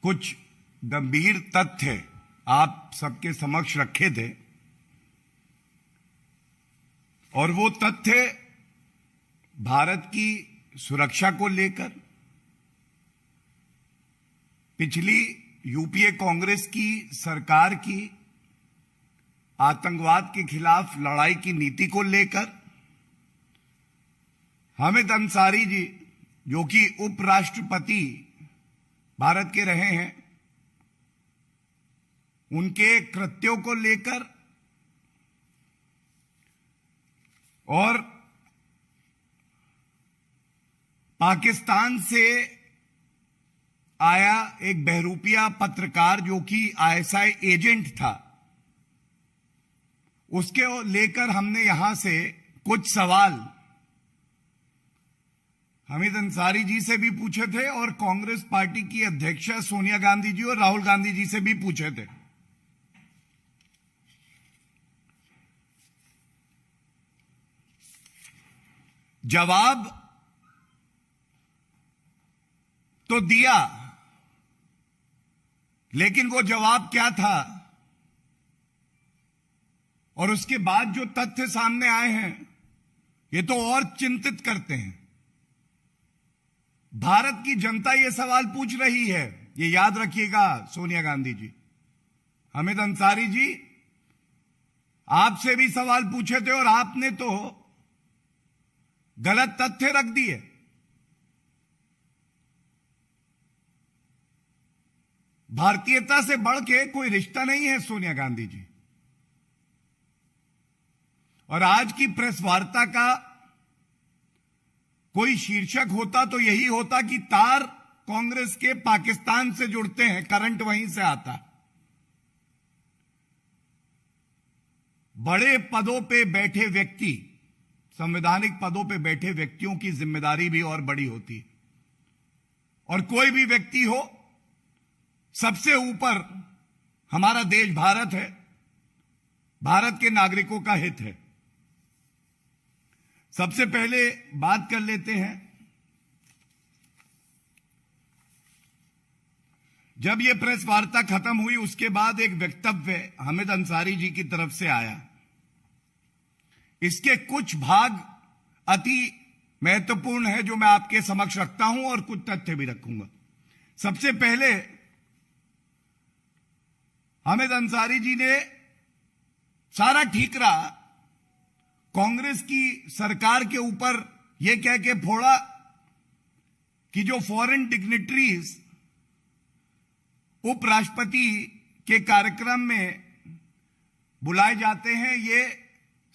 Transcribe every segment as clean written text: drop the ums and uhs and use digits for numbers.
कुछ गंभीर तथ्य आप सबके समक्ष रखे थे और वो तथ्य भारत की सुरक्षा को लेकर पिछली यूपीए कांग्रेस की सरकार की आतंकवाद के खिलाफ लड़ाई की नीति को लेकर हामिद अंसारी जी, जो कि उपराष्ट्रपति भारत के रहे हैं, उनके कृत्यों को लेकर और पाकिस्तान से आया एक बहरूपिया पत्रकार जो कि आईएसआई एजेंट था, उसके लेकर हमने यहां से कुछ सवाल हामिद अंसारी जी से भी पूछे थे और कांग्रेस पार्टी की अध्यक्षा सोनिया गांधी जी और राहुल गांधी जी से भी पूछे थे। जवाब तो दिया, लेकिन वो जवाब क्या था और उसके बाद जो तथ्य सामने आए हैं ये तो और चिंतित करते हैं। भारत की जनता ये सवाल पूछ रही है, ये याद रखिएगा सोनिया गांधी जी, हामिद अंसारी जी, आपसे भी सवाल पूछे थे और आपने तो गलत तथ्य रख दिए। भारतीयता से बढ़ के कोई रिश्ता नहीं है सोनिया गांधी जी। और आज की प्रेस वार्ता का कोई शीर्षक होता तो यही होता कि तार कांग्रेस के पाकिस्तान से जुड़ते हैं, करंट वहीं से आता। बड़े पदों पे बैठे व्यक्ति, संवैधानिक पदों पे बैठे व्यक्तियों की जिम्मेदारी भी और बड़ी होती है। और कोई भी व्यक्ति हो, सबसे ऊपर हमारा देश भारत है, भारत के नागरिकों का हित है। सबसे पहले बात कर लेते हैं, जब यह प्रेस वार्ता खत्म हुई उसके बाद एक वक्तव्य हामिद अंसारी जी की तरफ से आया। इसके कुछ भाग अति महत्वपूर्ण है जो मैं आपके समक्ष रखता हूं और कुछ तथ्य भी रखूंगा। सबसे पहले हामिद अंसारी जी ने सारा ठीकरा कांग्रेस की सरकार के ऊपर यह कह के फोड़ा कि जो फॉरेन डिग्निटरीज उपराष्ट्रपति के कार्यक्रम में बुलाए जाते हैं, ये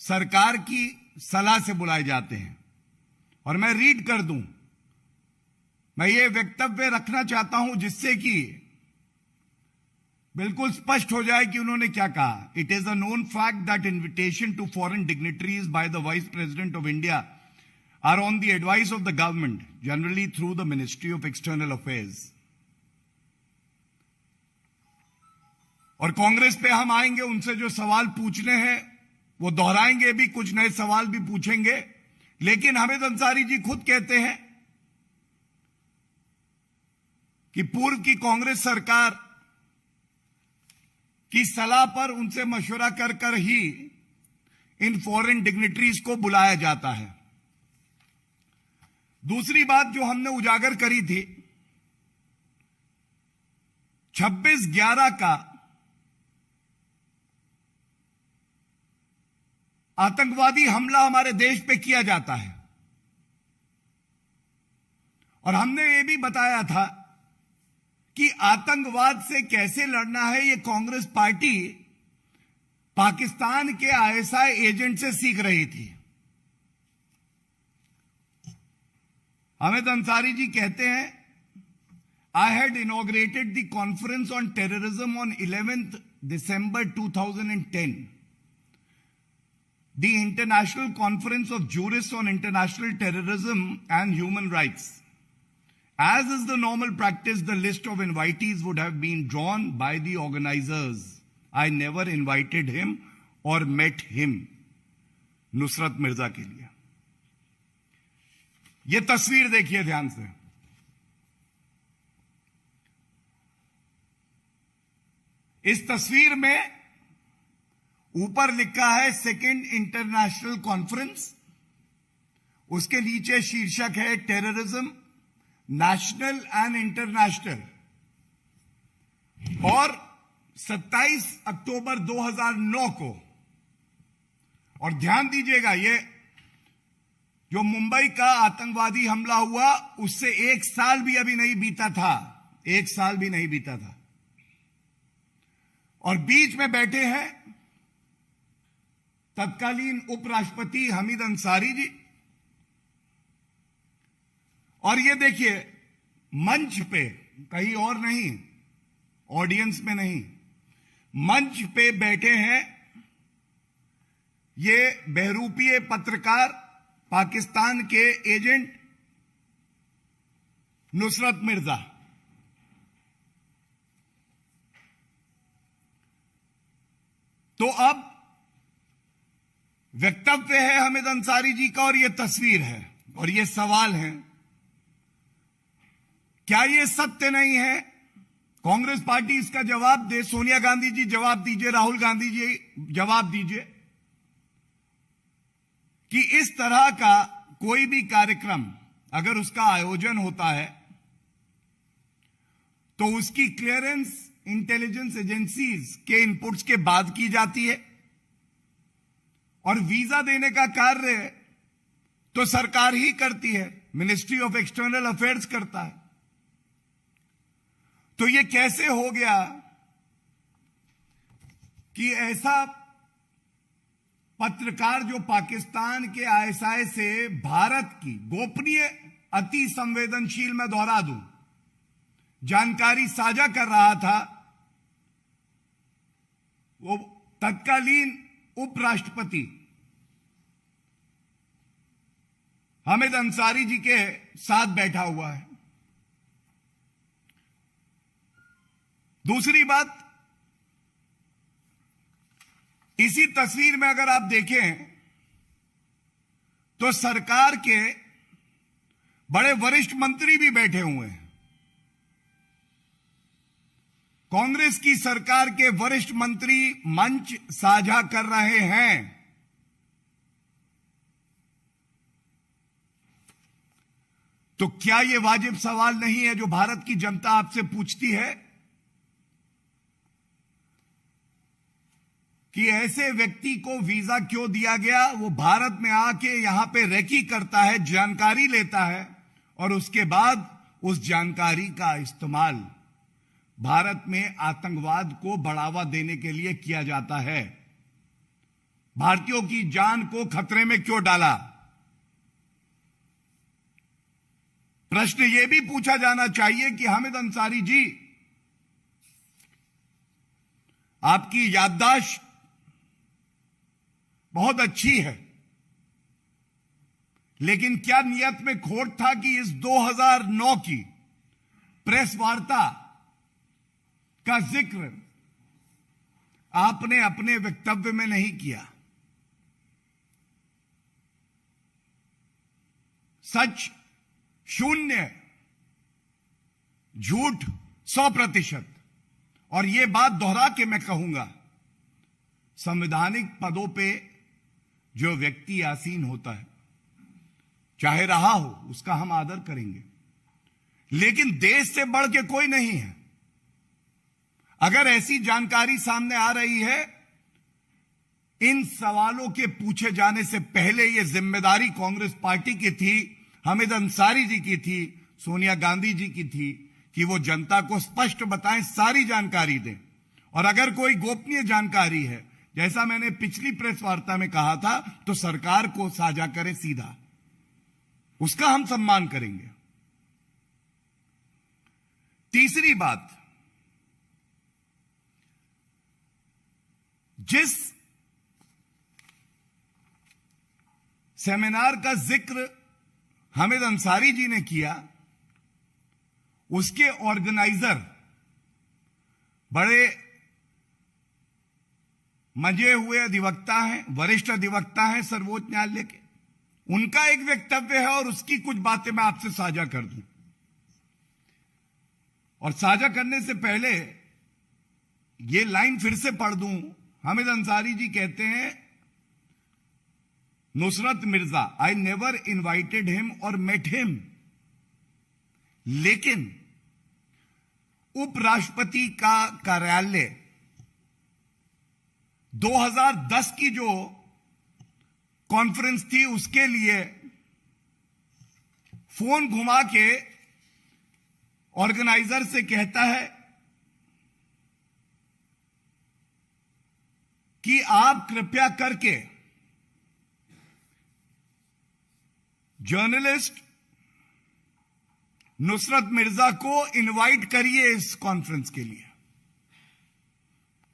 सरकार की सलाह से बुलाए जाते हैं। और मैं रीड कर दूं, मैं ये वक्तव्य रखना चाहता हूं जिससे कि बिल्कुल स्पष्ट हो जाए कि उन्होंने क्या कहा। It is a known fact that invitation to foreign dignitaries by the vice president of India are on the advice of the government, generally through the ministry of external affairs. और कांग्रेस पे हम आएंगे, उनसे जो सवाल पूछने हैं वो दोहराएंगे भी, कुछ नए सवाल भी पूछेंगे। लेकिन हामिद अंसारी जी खुद कहते हैं कि पूर्व की कांग्रेस सरकार की सलाह पर उनसे मशवरा कर कर ही इन फॉरेन डिग्निटरीज को बुलाया जाता है। दूसरी बात जो हमने उजागर करी थी, 26/11 का आतंकवादी हमला हमारे देश पे किया जाता है और हमने ये भी बताया था कि आतंकवाद से कैसे लड़ना है ये कांग्रेस पार्टी पाकिस्तान के आईएसआई एजेंट से सीख रही थी। हामिद अंसारी जी कहते हैं, I had inaugurated the conference on terrorism on 11th December 2010, the International Conference of Jurists on International Terrorism and Human Rights. As is the normal practice, the list of invitees would have been drawn by the organizers. I never invited him or met him. Nusrat Mirza के लिए। यह तस्वीर देखिए ध्यान से। इस तस्वीर में ऊपर लिखा है सेकेंड इंटरनेशनल कॉन्फ्रेंस, उसके नीचे शीर्षक है टेररिज्म नेशनल एंड इंटरनेशनल, और 27 अक्टूबर 2009 को, और ध्यान दीजिएगा ये जो मुंबई का आतंकवादी हमला हुआ उससे 1 साल भी अभी नहीं बीता था, 1 साल भी नहीं बीता था, और बीच में बैठे हैं तत्कालीन उपराष्ट्रपति हामिद अंसारी जी। और ये देखिए मंच पे, कहीं और नहीं, ऑडियंस में नहीं, मंच पे बैठे हैं ये बहरूपीय पत्रकार पाकिस्तान के एजेंट नुसरत मिर्जा। तो अब वक्तव्य है हामिद अंसारी जी का और ये तस्वीर है और ये सवाल है, क्या ये सत्य नहीं है? कांग्रेस पार्टी इसका जवाब दे, सोनिया गांधी जी जवाब दीजिए, राहुल गांधी जी जवाब दीजिए कि इस तरह का कोई भी कार्यक्रम अगर उसका आयोजन होता है तो उसकी क्लियरेंस इंटेलिजेंस एजेंसीज के इनपुट्स के बाद की जाती है, और वीजा देने का कार्य तो सरकार ही करती है, मिनिस्ट्री ऑफ एक्सटर्नल अफेयर्स करता है। तो ये कैसे हो गया कि ऐसा पत्रकार जो पाकिस्तान के आईएसआई से भारत की गोपनीय अति संवेदनशील, मैं दोहरा दूं, जानकारी साझा कर रहा था, वो तत्कालीन उपराष्ट्रपति हामिद अंसारी जी के साथ बैठा हुआ है। दूसरी बात, इसी तस्वीर में अगर आप देखें तो सरकार के बड़े वरिष्ठ मंत्री भी बैठे हुए हैं। कांग्रेस की सरकार के वरिष्ठ मंत्री मंच साझा कर रहे हैं। तो क्या यह वाजिब सवाल नहीं है जो भारत की जनता आपसे पूछती है कि ऐसे व्यक्ति को वीजा क्यों दिया गया? वो भारत में आके यहां पे रेकी करता है, जानकारी लेता है और उसके बाद उस जानकारी का इस्तेमाल भारत में आतंकवाद को बढ़ावा देने के लिए किया जाता है। भारतीयों की जान को खतरे में क्यों डाला? प्रश्न यह भी पूछा जाना चाहिए कि हामिद अंसारी जी, आपकी याददाश्त बहुत अच्छी है, लेकिन क्या नियत में खोट था कि इस 2009 की प्रेस वार्ता का जिक्र आपने अपने वक्तव्य में नहीं किया? सच 0, झूठ 100%। और यह बात दोहरा के मैं कहूंगा, संवैधानिक पदों पे जो व्यक्ति आसीन होता है, चाहे रहा हो, उसका हम आदर करेंगे, लेकिन देश से बढ़ के कोई नहीं है। अगर ऐसी जानकारी सामने आ रही है, इन सवालों के पूछे जाने से पहले यह जिम्मेदारी कांग्रेस पार्टी की थी, हामिद अंसारी जी की थी, सोनिया गांधी जी की थी कि वो जनता को स्पष्ट बताएं, सारी जानकारी दें। और अगर कोई गोपनीय जानकारी है, जैसा मैंने पिछली प्रेस वार्ता में कहा था, तो सरकार को साझा करें सीधा, उसका हम सम्मान करेंगे। तीसरी बात, जिस सेमिनार का जिक्र हामिद अंसारी जी ने किया, उसके ऑर्गेनाइजर बड़े मजे हुए अधिवक्ता हैं, वरिष्ठ अधिवक्ता हैं सर्वोच्च न्यायालय के। उनका एक वक्तव्य है और उसकी कुछ बातें मैं आपसे साझा कर दूं। और साझा करने से पहले ये लाइन फिर से पढ़ दूं। हामिद अंसारी जी कहते हैं, Nusrat Mirza, I never invited him और मेट हिम, लेकिन उपराष्ट्रपति का कार्यालय 2010 की जो कॉन्फ्रेंस थी उसके लिए फोन घुमा के ऑर्गेनाइजर से कहता है कि आप कृपया करके जर्नलिस्ट नुसरत मिर्जा को इनवाइट करिए इस कॉन्फ्रेंस के लिए।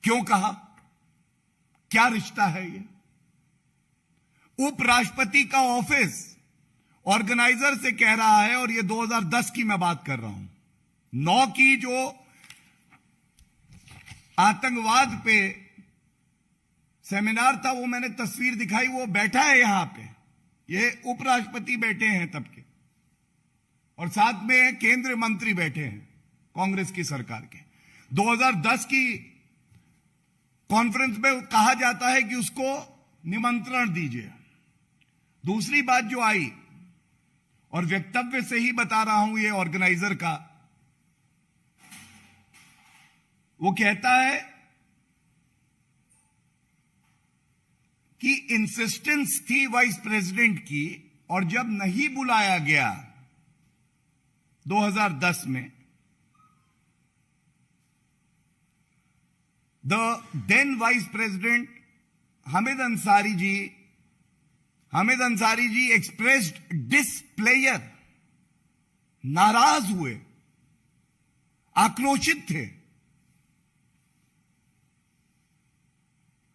क्यों कहा? क्या रिश्ता है ये? उपराष्ट्रपति का ऑफिस ऑर्गेनाइजर से कह रहा है, और ये 2010 की मैं बात कर रहा हूं, 9 की जो आतंकवाद पे सेमिनार था, वो मैंने तस्वीर दिखाई, वो बैठा है यहां पे, ये उपराष्ट्रपति बैठे हैं तब के, और साथ में केंद्रीय मंत्री बैठे हैं कांग्रेस की सरकार के। 2010 की कॉन्फ्रेंस में कहा जाता है कि उसको निमंत्रण दीजिए। दूसरी बात जो आई, और वक्तव्य से ही बता रहा हूं ये ऑर्गेनाइजर का, वो कहता है कि इंसिस्टेंस थी वाइस प्रेसिडेंट की, और जब नहीं बुलाया गया 2010 में, the then vice president Hamid Ansari ji expressed displeasure, नाराज हुए, आक्रोशित थे।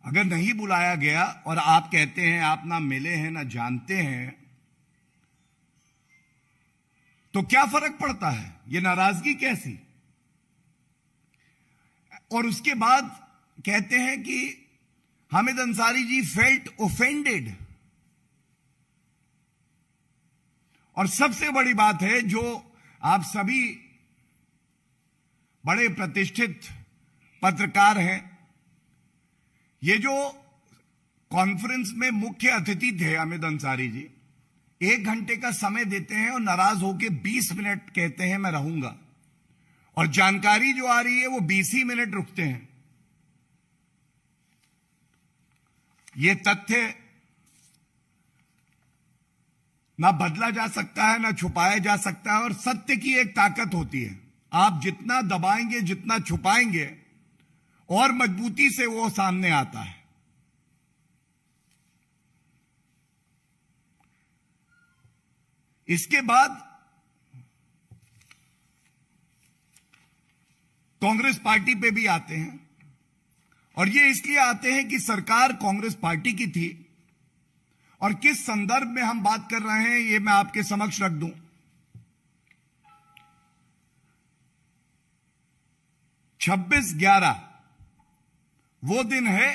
अगर नहीं बुलाया गया और आप कहते हैं आप ना मिले हैं ना जानते हैं, तो क्या फर्क पड़ता है? ये नाराजगी कैसी? और उसके बाद कहते हैं कि हामिद अंसारी जी फेल्ट ऑफेंडेड। और सबसे बड़ी बात है, जो आप सभी बड़े प्रतिष्ठित पत्रकार हैं, ये जो कॉन्फ्रेंस में मुख्य अतिथि थे हामिद अंसारी जी, 1 घंटे का समय देते हैं और नाराज होकर 20 मिनट कहते हैं मैं रहूंगा, और जानकारी जो आ रही है वो 20 ही मिनट रुकते हैं। ये तथ्य ना बदला जा सकता है, ना छुपाया जा सकता है, और सत्य की एक ताकत होती है, आप जितना दबाएंगे, जितना छुपाएंगे, और मजबूती से वो सामने आता है। इसके बाद कांग्रेस पार्टी पे भी आते हैं, और ये इसलिए आते हैं कि सरकार कांग्रेस पार्टी की थी, और किस संदर्भ में हम बात कर रहे हैं ये मैं आपके समक्ष रख दूं। 26/11 वो दिन है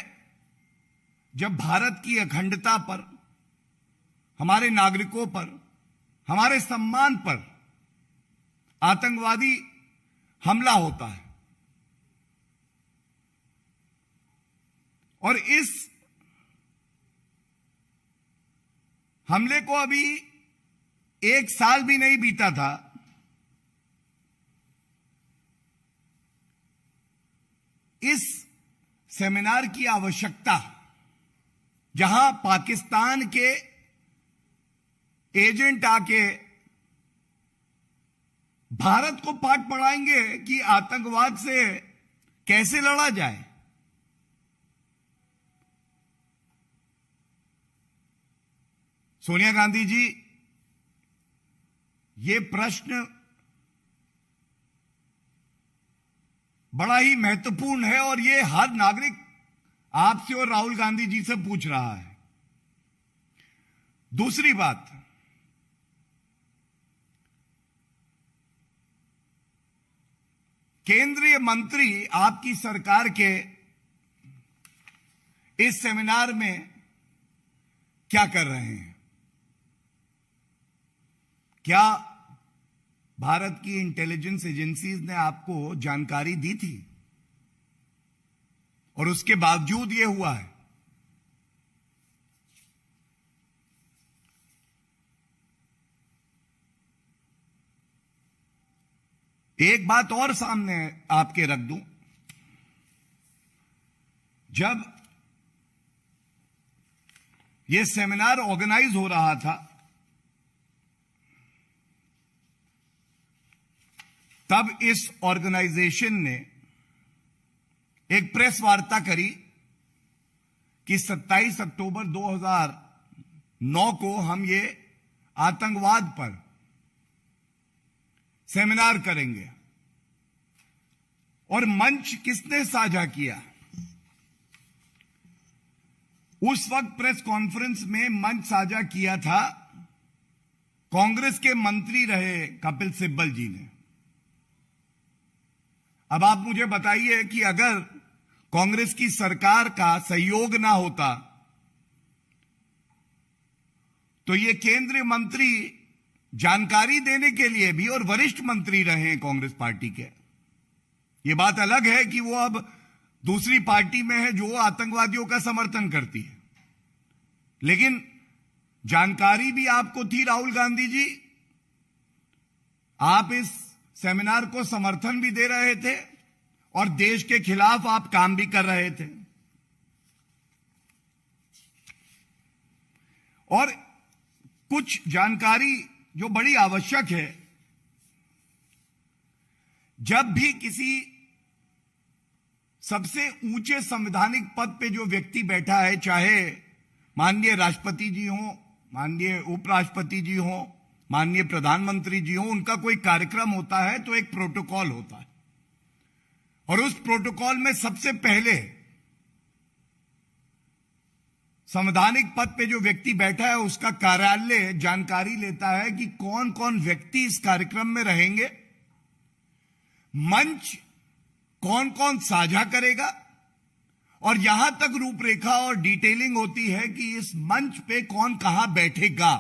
जब भारत की अखंडता पर, हमारे नागरिकों पर, हमारे सम्मान पर आतंकवादी हमला होता है। और इस हमले को अभी 1 साल भी नहीं बीता था, इस सेमिनार की आवश्यकता, जहां पाकिस्तान के एजेंट आके भारत को पाठ पढ़ाएंगे कि आतंकवाद से कैसे लड़ा जाए। सोनिया गांधी जी, ये प्रश्न बड़ा ही महत्वपूर्ण है, और ये हर नागरिक आपसे और राहुल गांधी जी से पूछ रहा है। दूसरी बात, केंद्रीय मंत्री आपकी सरकार के इस सेमिनार में क्या कर रहे हैं? क्या भारत की इंटेलिजेंस एजेंसीज ने आपको जानकारी दी थी? और उसके बावजूद ये हुआ है। एक बात और सामने आपके रख दूं, जब यह सेमिनार ऑर्गेनाइज हो रहा था तब इस ऑर्गेनाइजेशन ने एक प्रेस वार्ता करी कि 27 अक्टूबर 2009 को हम ये आतंकवाद पर सेमिनार करेंगे। और मंच किसने साझा किया? उस वक्त प्रेस कॉन्फ्रेंस में मंच साझा किया था कांग्रेस के मंत्री रहे कपिल सिब्बल जी ने। अब आप मुझे बताइए कि अगर कांग्रेस की सरकार का सहयोग ना होता तो ये केंद्रीय मंत्री जानकारी देने के लिए भी, और वरिष्ठ मंत्री रहे हैं कांग्रेस पार्टी के, ये बात अलग है कि वो अब दूसरी पार्टी में है जो आतंकवादियों का समर्थन करती है, लेकिन जानकारी भी आपको थी राहुल गांधी जी। आप इस सेमिनार को समर्थन भी दे रहे थे और देश के खिलाफ आप काम भी कर रहे थे। और कुछ जानकारी जो बड़ी आवश्यक है, जब भी किसी सबसे ऊंचे संवैधानिक पद पे जो व्यक्ति बैठा है, चाहे माननीय राष्ट्रपति जी हो, माननीय उपराष्ट्रपति जी हो, माननीय प्रधानमंत्री जी हो, उनका कोई कार्यक्रम होता है तो एक प्रोटोकॉल होता है, और उस प्रोटोकॉल में सबसे पहले संवैधानिक पद पे जो व्यक्ति बैठा है उसका कार्यालय जानकारी लेता है कि कौन कौन व्यक्ति इस कार्यक्रम में रहेंगे, मंच कौन कौन साझा करेगा, और यहां तक रूपरेखा और डिटेलिंग होती है कि इस मंच पे कौन कहां बैठेगा।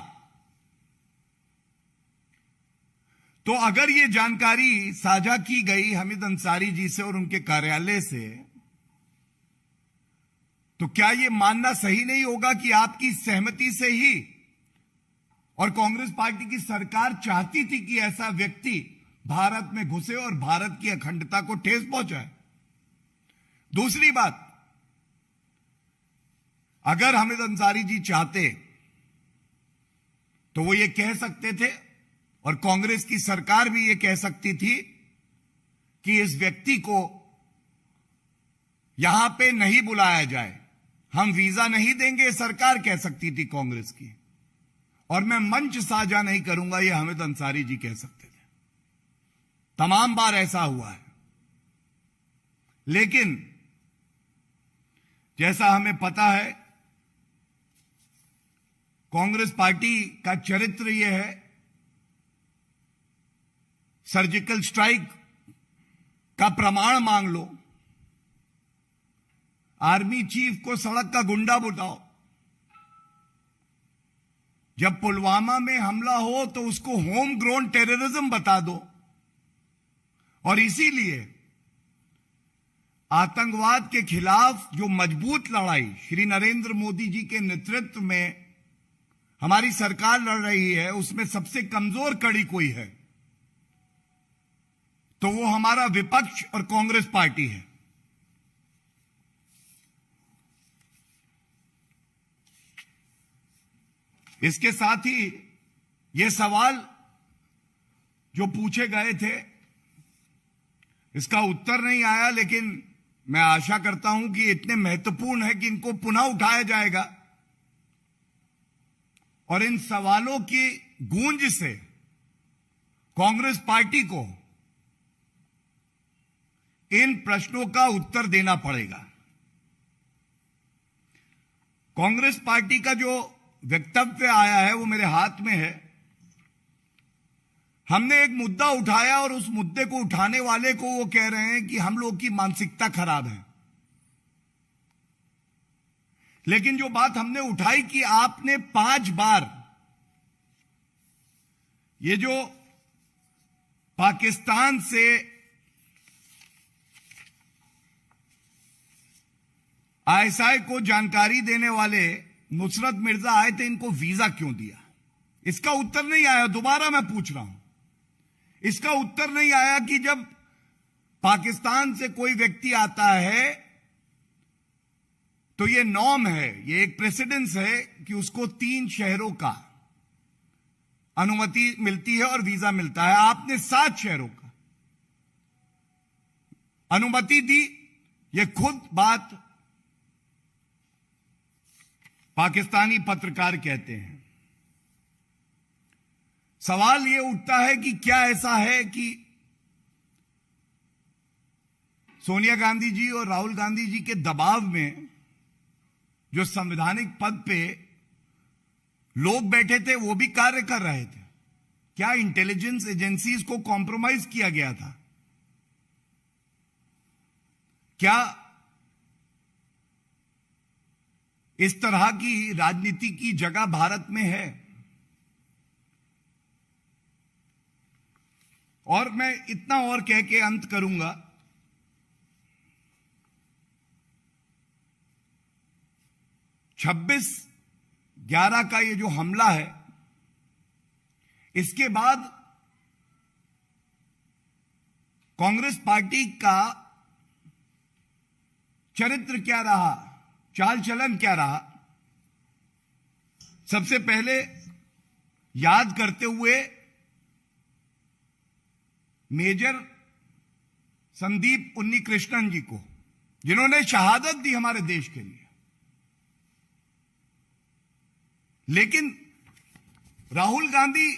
तो अगर ये जानकारी साझा की गई हामिद अंसारी जी से और उनके कार्यालय से, तो क्या यह मानना सही नहीं होगा कि आपकी सहमति से ही और कांग्रेस पार्टी की सरकार चाहती थी कि ऐसा व्यक्ति भारत में घुसे और भारत की अखंडता को ठेस पहुंचाए? दूसरी बात, अगर हामिद अंसारी जी चाहते तो वो ये कह सकते थे और कांग्रेस की सरकार भी ये कह सकती थी कि इस व्यक्ति को यहां पे नहीं बुलाया जाए, हम वीजा नहीं देंगे, सरकार कह सकती थी कांग्रेस की, और मैं मंच साझा नहीं करूंगा, ये हामिद अंसारी जी कह सकते थे। तमाम बार ऐसा हुआ है। लेकिन जैसा हमें पता है, कांग्रेस पार्टी का चरित्र यह है, सर्जिकल स्ट्राइक का प्रमाण मांग लो, आर्मी चीफ को सड़क का गुंडा बताओ। जब पुलवामा में हमला हो तो उसको होम ग्रोन टेररिज्म बता दो। और इसीलिए आतंकवाद के खिलाफ जो मजबूत लड़ाई श्री नरेंद्र मोदी जी के नेतृत्व में हमारी सरकार लड़ रही है, उसमें सबसे कमजोर कड़ी कोई है तो वो हमारा विपक्ष और कांग्रेस पार्टी है। इसके साथ ही ये सवाल जो पूछे गए थे, इसका उत्तर नहीं आया, लेकिन मैं आशा करता हूं कि इतने महत्वपूर्ण है कि इनको पुनः उठाया जाएगा और इन सवालों की गूंज से कांग्रेस पार्टी को इन प्रश्नों का उत्तर देना पड़ेगा। कांग्रेस पार्टी का जो वक्तव्य आया है वो मेरे हाथ में है। हमने एक मुद्दा उठाया और उस मुद्दे को उठाने वाले को वो कह रहे हैं कि हम लोग की मानसिकता खराब है। लेकिन जो बात हमने उठाई कि आपने 5 बार ये जो पाकिस्तान से आईएसआई को जानकारी देने वाले नुसरत मिर्जा आए थे, इनको वीजा क्यों दिया? इसका उत्तर नहीं आया। दोबारा मैं पूछ रहा हूं, इसका उत्तर नहीं आया कि जब पाकिस्तान से कोई व्यक्ति आता है तो यह नॉर्म है, यह एक प्रेसिडेंस है कि उसको 3 शहरों का अनुमति मिलती है और वीजा मिलता है। आपने 7 शहरों का अनुमति दी। यह खुद बात पाकिस्तानी पत्रकार कहते हैं। सवाल यह उठता है कि क्या ऐसा है कि सोनिया गांधी जी और राहुल गांधी जी के दबाव में जो संवैधानिक पद पे लोग बैठे थे वो भी कार्य कर रहे थे? क्या इंटेलिजेंस एजेंसीज को कॉम्प्रोमाइज किया गया था? क्या इस तरह की राजनीति की जगह भारत में है? और मैं इतना और कह के अंत करूंगा, 26/11 का ये जो हमला है, इसके बाद कांग्रेस पार्टी का चरित्र क्या रहा, चाल चलन क्या रहा? सबसे पहले याद करते हुए मेजर संदीप उन्नीकृष्णन जी को, जिन्होंने शहादत दी हमारे देश के लिए, लेकिन राहुल गांधी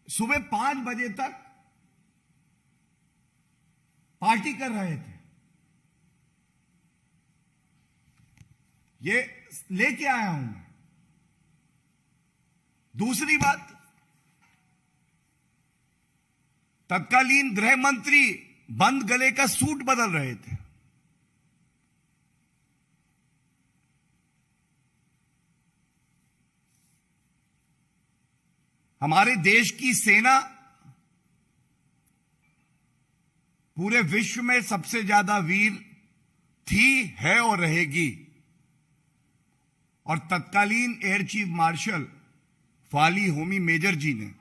सुबह 5 बजे तक पार्टी कर रहे थे। ये लेके आया हूं मैं। दूसरी बात, तत्कालीन गृह मंत्री बंद गले का सूट बदल रहे थे। हमारे देश की सेना पूरे विश्व में सबसे ज्यादा वीर थी, है और रहेगी। और तत्कालीन air chief marshal Fali Homi Major ji ने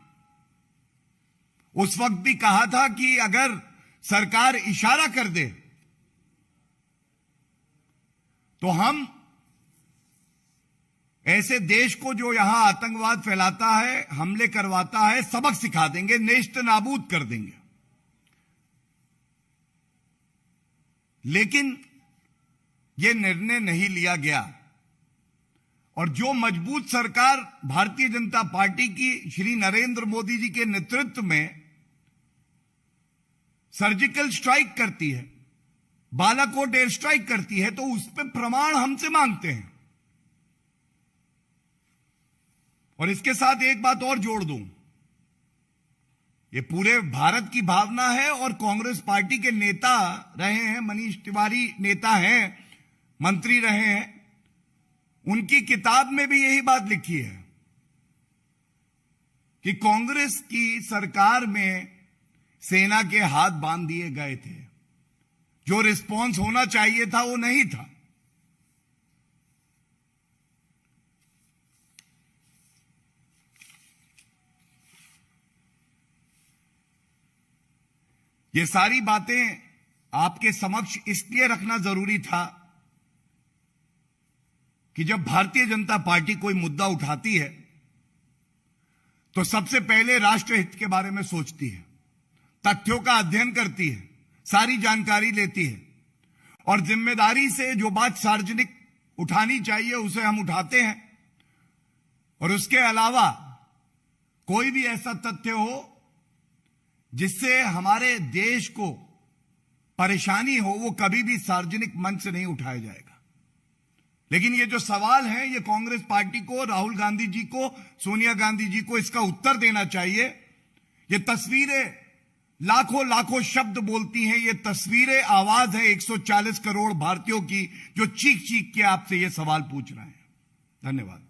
उस वक्त भी कहा था कि अगर सरकार इशारा कर दे तो हम ऐसे देश को जो यहां आतंकवाद फैलाता है, हमले करवाता है, सबक सिखा देंगे, नेस्त नाबूद कर देंगे। लेकिन यह निर्णय नहीं लिया गया। और जो मजबूत सरकार भारतीय जनता पार्टी की श्री नरेंद्र मोदी जी के नेतृत्व में सर्जिकल स्ट्राइक करती है, बालाकोट एयर स्ट्राइक करती है, तो उस पर प्रमाण हमसे मांगते हैं। और इसके साथ एक बात और जोड़ दूं, ये पूरे भारत की भावना है और कांग्रेस पार्टी के नेता रहे हैं, मनीष तिवारी नेता हैं, मंत्री रहे हैं, उनकी किताब में भी यही बात लिखी है कि कांग्रेस की सरकार में सेना के हाथ बांध दिए गए थे। जो रिस्पॉन्स होना चाहिए था वो नहीं था। ये सारी बातें आपके समक्ष इसलिए रखना जरूरी था कि जब भारतीय जनता पार्टी कोई मुद्दा उठाती है तो सबसे पहले राष्ट्रहित के बारे में सोचती है, तथ्यों का अध्ययन करती है, सारी जानकारी लेती है और जिम्मेदारी से जो बात सार्वजनिक उठानी चाहिए उसे हम उठाते हैं। और उसके अलावा कोई भी ऐसा तथ्य हो जिससे हमारे देश को परेशानी हो, वो कभी भी सार्वजनिक मंच से नहीं उठाया जाएगा। लेकिन ये जो सवाल है, ये कांग्रेस पार्टी को, राहुल गांधी जी को, सोनिया गांधी जी को इसका उत्तर देना चाहिए। ये तस्वीरें लाखों लाखों शब्द बोलती हैं, ये तस्वीरें आवाज है 140 करोड़ भारतीयों की जो चीख चीख के आपसे ये सवाल पूछ रहे हैं। धन्यवाद।